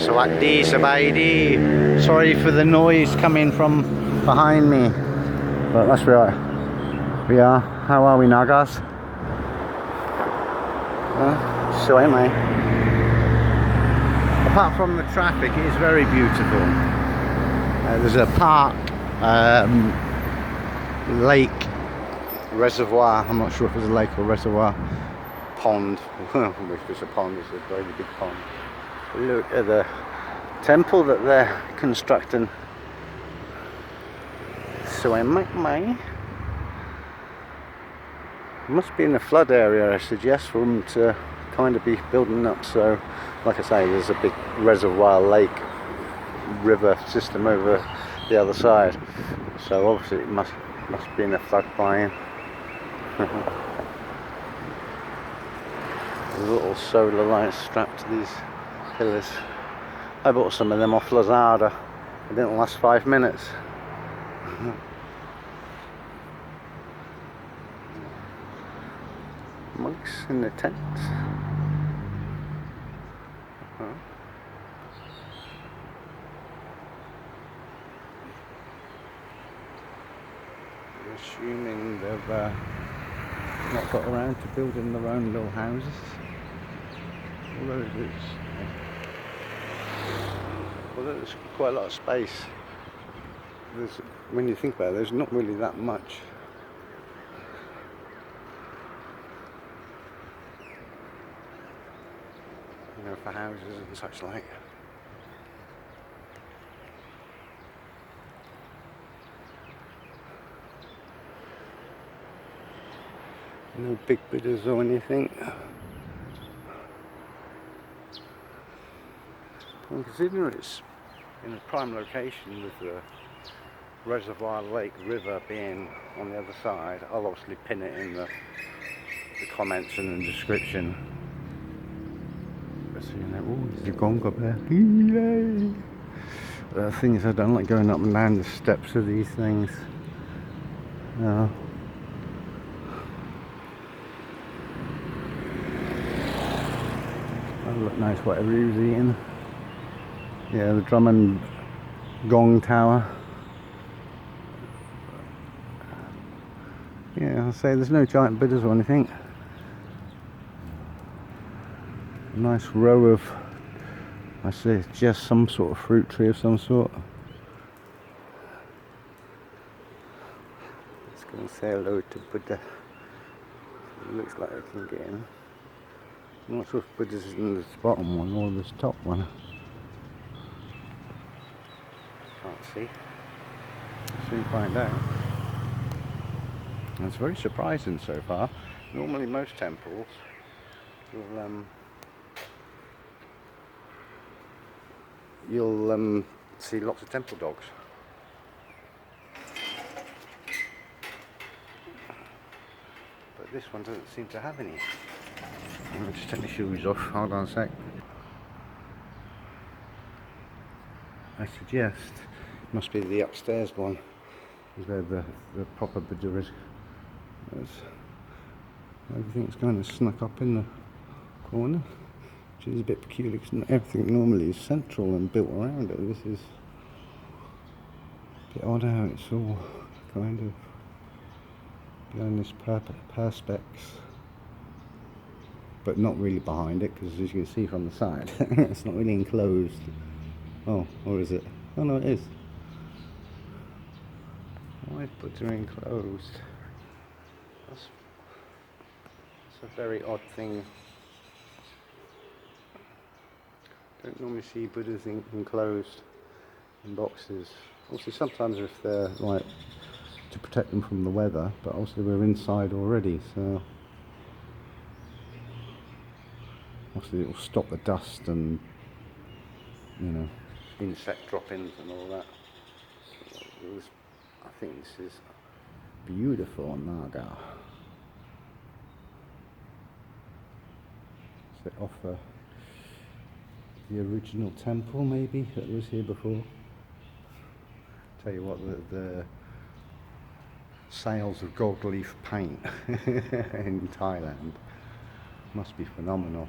Sawatdee, Sabaidi. Sorry for the noise coming from behind me, but that's right. We are. How are we now, guys? So am I. Apart from the traffic, it is very beautiful. There's a park, lake, reservoir. I'm not sure if it's a lake or reservoir. Pond. If it's a pond, it's a very big pond. Look at the temple that they're constructing. So I might. Must be in a flood area, I suggest, for them to kind of be building up. So, like I say, there's a big reservoir, lake, river system over the other side. So obviously it must be in a floodplain. Little solar lights strapped to these pillars. I bought some of them off Lazada. It didn't last 5 minutes. Monks in the tents. Assuming they've not got around to building their own little houses. Although there's quite a lot of space. When you think about it, there's not really that much. You know, for houses and such like. No big Buddhas or anything. And considering it's in a prime location with the reservoir, lake, river being on the other side, I'll obviously pin it in the comments and the description. So you know, oh, there's a gong up there. Yay! The thing is, I don't like going up and down the steps of these things. No. That look nice, whatever he was eating. Yeah, the drum and gong tower. Yeah, I'll say there's no giant Buddhas or anything. A nice row of, I say, just some sort of fruit tree of some sort. Let's go and say hello to Buddha. It looks like I can get in. I'm not sure if Buddha's in this bottom one or this top one. Can't see. Soon find out. And it's very surprising so far. Normally most temples you'll see lots of temple dogs. But this one doesn't seem to have any. I'll just take my shoes off, hold on a sec. I suggest it must be the upstairs one, where the proper Buddha is. Everything's kind of snuck up in the corner, which is a bit peculiar because everything normally is central and built around it. This is a bit odd how it's all kind of behind this perspex, but not really behind it, because as you can see from the side, it's not really enclosed. Oh, or is it? Oh no, it is. Why is Buddha enclosed? That's a very odd thing. Don't normally see Buddhas enclosed in boxes. Also, sometimes if they're like to protect them from the weather, but also we're inside already, so obviously it will stop the dust and, you know, insect drop-ins and all that. I think this is beautiful Naga. Does it offer the original temple maybe that was here before? Tell you what, the sales of gold leaf paint in Thailand must be phenomenal.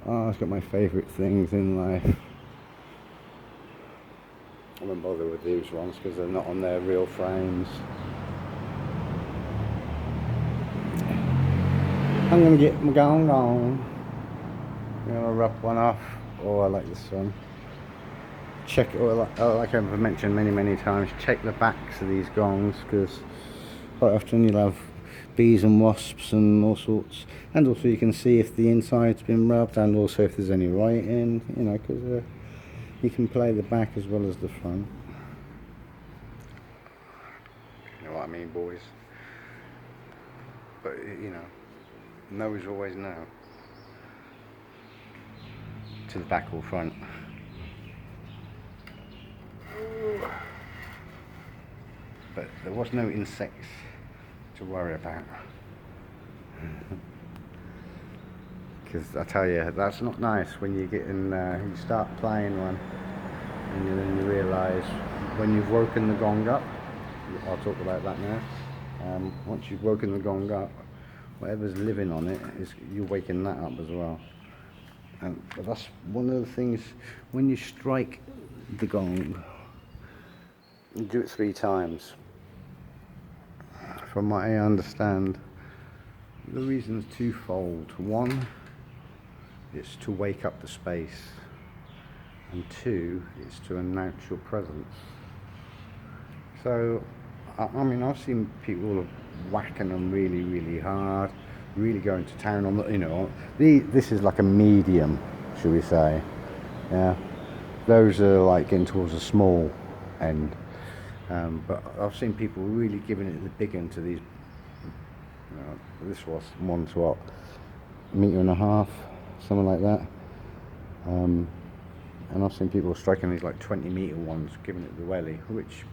Oh, it's got my favourite things in life. I won't bother with these ones because they're not on their real frames. I'm going to get my Gong on. I'm going to rub one off. Oh, I like this one. Check it, like I've mentioned many times, check the backs of these gongs because quite often you'll have bees and wasps and all sorts, and also you can see if the inside's been rubbed and also if there's any writing, you know, because you can play the back as well as the front. You know what I mean, boys? But you know, no is always no. To the back or front. But there was no insects to worry about. Because I tell you, that's not nice when you get in, you start playing one and then you realise when you've woken the gong up, I'll talk about that now, once you've woken the gong up, whatever's living on it, you're waking that up as well. But that's one of the things, when you strike the gong, you do it 3 times. From what I understand, the reason's twofold. One, it's to wake up the space, and 2, it's to announce your presence. So, I mean, I've seen people whacking them really hard, really going to town on the, you know, this is like a medium, should we say, yeah. Those are like getting towards a small end. But I've seen people really giving it the big end to these. You know, this was one's what, 1.5 meters, something like that. And I've seen people striking these like 20-meter ones, giving it the welly, which,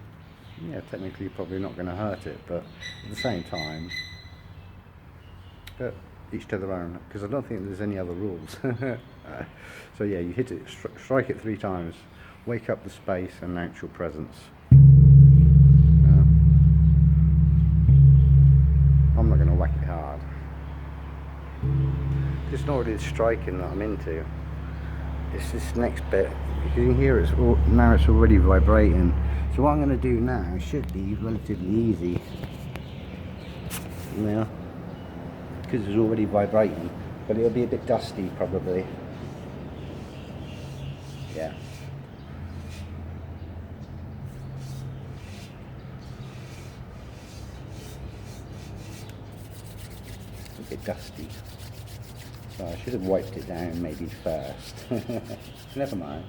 yeah, technically probably not going to hurt it, but at the same time, but each to their own. Because I don't think there's any other rules. So yeah, you hit it, strike it 3 times, wake up the space, and announce your presence. I'm not going to whack it hard. It's not really the striking that I'm into. It's this next bit. You can hear now it's already vibrating. So what I'm going to do now should be relatively easy. Now, because it's already vibrating, but it'll be a bit dusty probably. Yeah. A bit dusty, so I should have wiped it down maybe first. Never mind.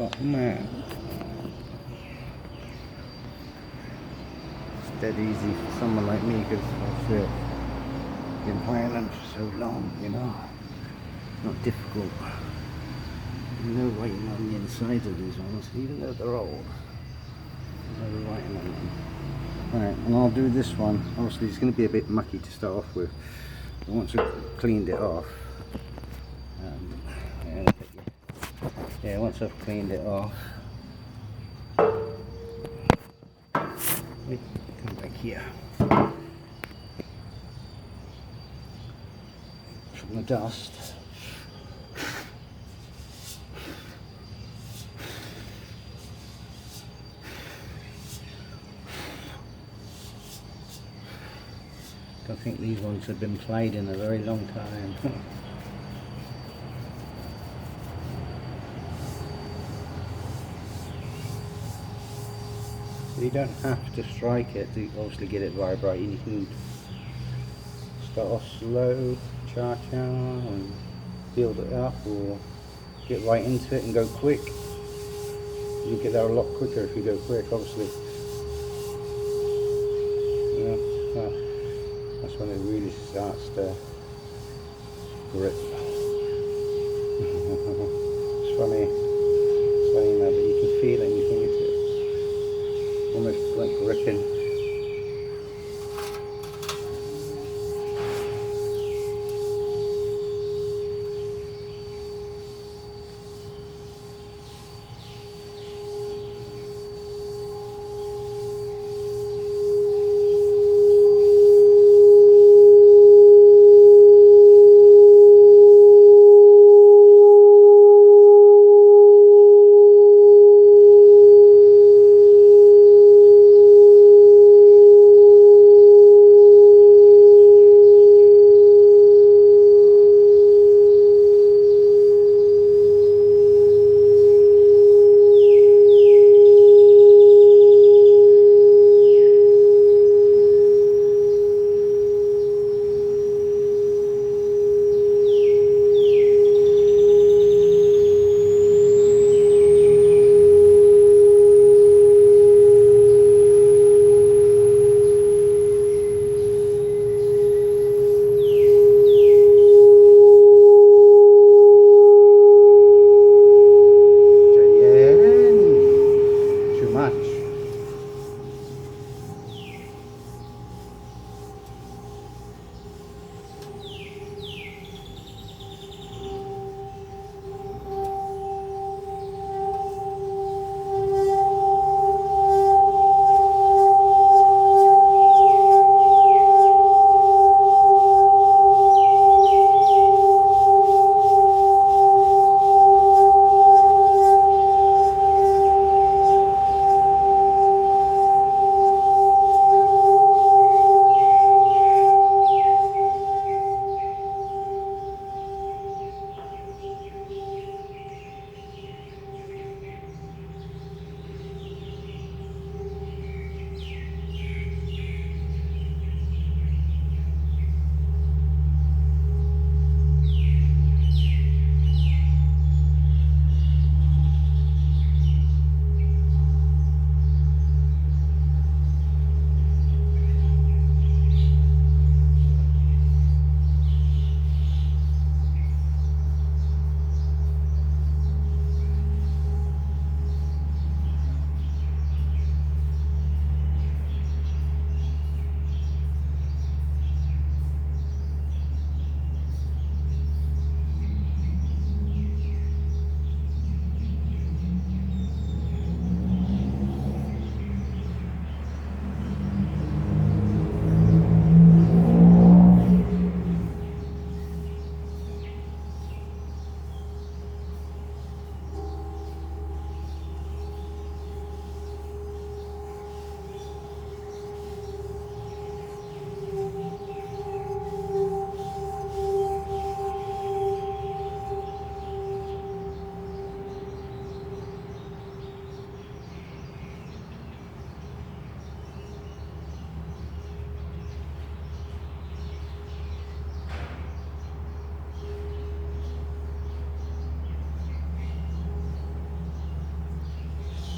got mad. It's dead easy for someone like me because I've been playing them for so long, you know. Not difficult. No writing on the inside of these ones, even though they're old. No writing on them. Right, and I'll do this one. Obviously it's going to be a bit mucky to start off with. But once I've cleaned it off, once I've cleaned it off, come back here from the dust. I think these ones have been played in a very long time. You don't have to strike it to obviously get it vibrating. You can start off slow, cha-cha, and build it up, or get right into it and go quick. You get there a lot quicker if you go quick, obviously. Yeah, that's when it really starts to grip. It's funny saying that, but you can feel it and you think it's almost like gripping.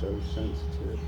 so sensitive.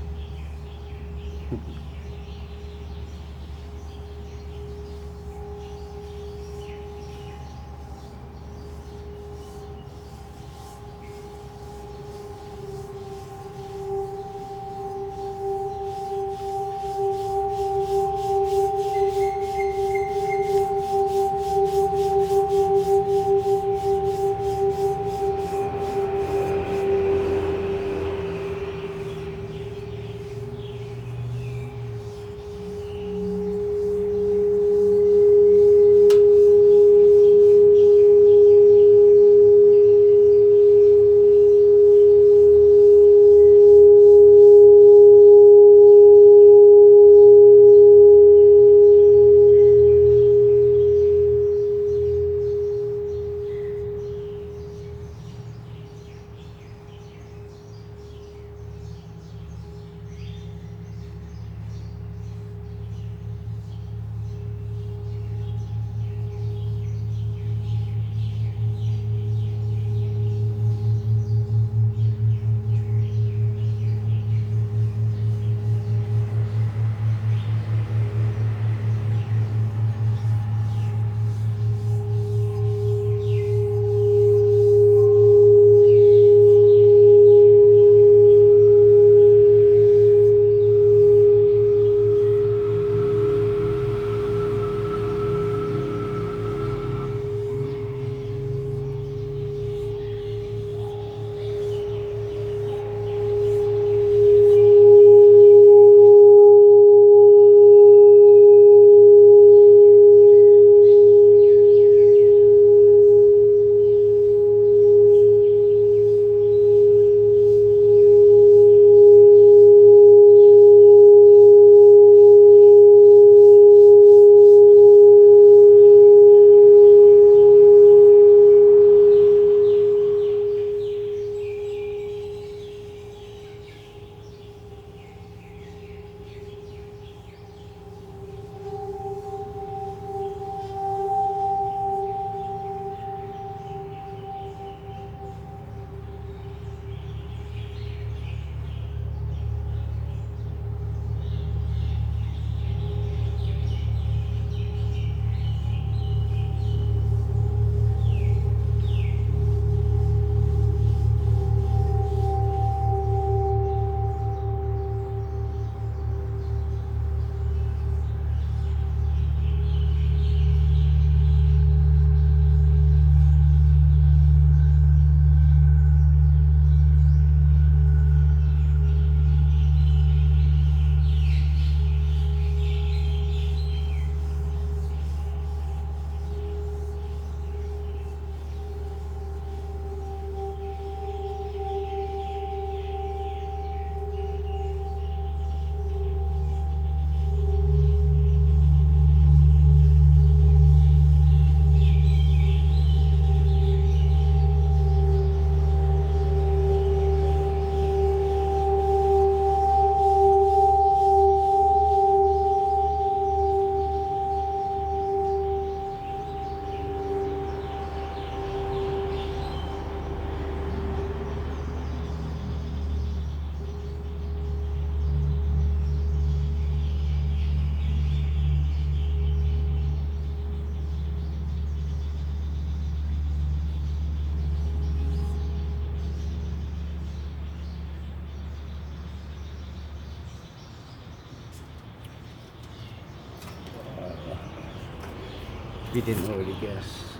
If you didn't already guess,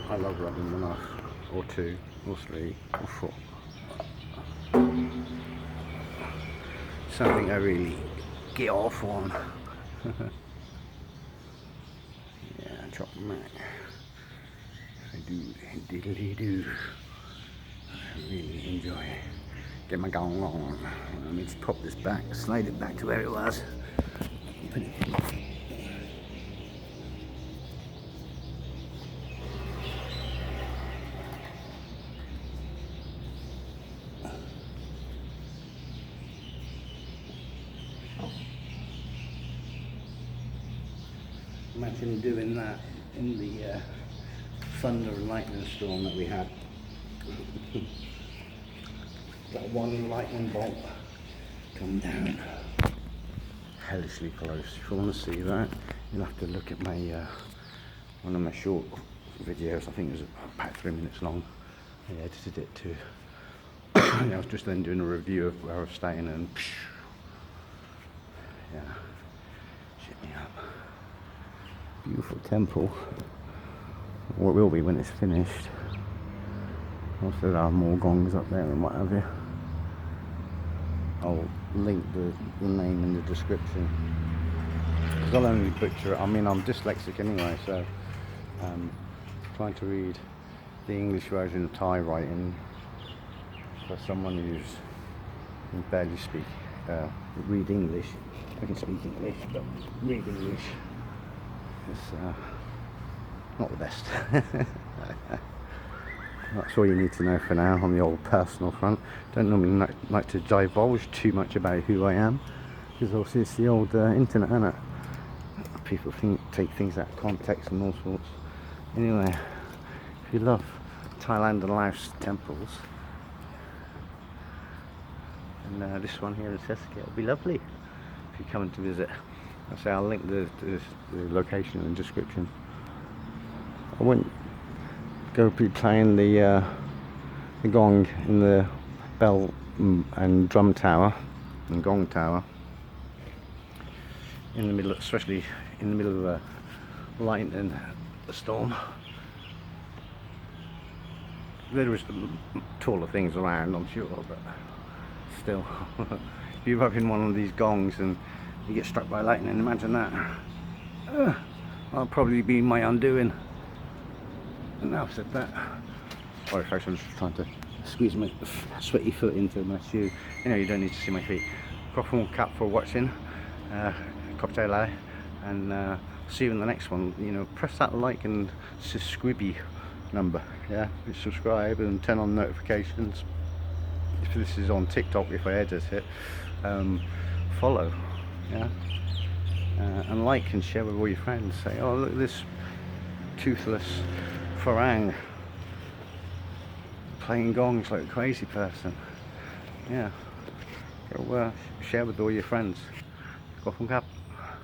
I love rubbing them off, or two, or three, or four. Something I really get off on. Yeah, chop them out. I do, diddly do. I really enjoy it. Get my gong on. I need to pop this back, slide it back to where it was. Put it in. Imagine doing that in the thunder and lightning storm that we had. That one lightning bolt come down hellishly close. If you want to see that, you'll have to look at my one of my short videos. I think it was about 3 minutes long. I edited it too. I was just then doing a review of where I was staying and yeah, shit me up. Beautiful temple. Or it will be when it's finished. Also there are more gongs up there and what have you. I'll link the name in the description. Because I'll only butcher it. I mean, I'm dyslexic anyway, so trying to read the English version of Thai writing for someone who can barely read English. I can speak English, but read English is not the best. That's all you need to know for now on the old personal front. Don't normally like to divulge too much about who I am, because obviously it's the old internet, isn't it? People take things out of context and all sorts. Anyway, if you love Thailand and Laos temples, and this one here in Sa Ket will be lovely if you're coming to visit. I say I'll link the location in the description. I won't go be playing the gong in the bell and drum tower and gong tower in the middle, especially in the middle of a lightning storm. There is taller things around, I'm sure, but still, if you're up in one of these gongs and you get struck by lightning, imagine that. That'll probably be my undoing. And now I've said that, sorry folks, I'm just trying to squeeze my sweaty foot into my shoe. Anyway, you don't need to see my feet. Proper one cap for watching. Cocktail eye, and see you in the next one. You know, press that like and subscribe number, yeah, subscribe and turn on notifications. If this is on TikTok, if I edit it, follow, yeah, and like and share with all your friends. Say, oh look at this toothless Farang playing gongs like a crazy person. Yeah, go share with all your friends. Go from cap.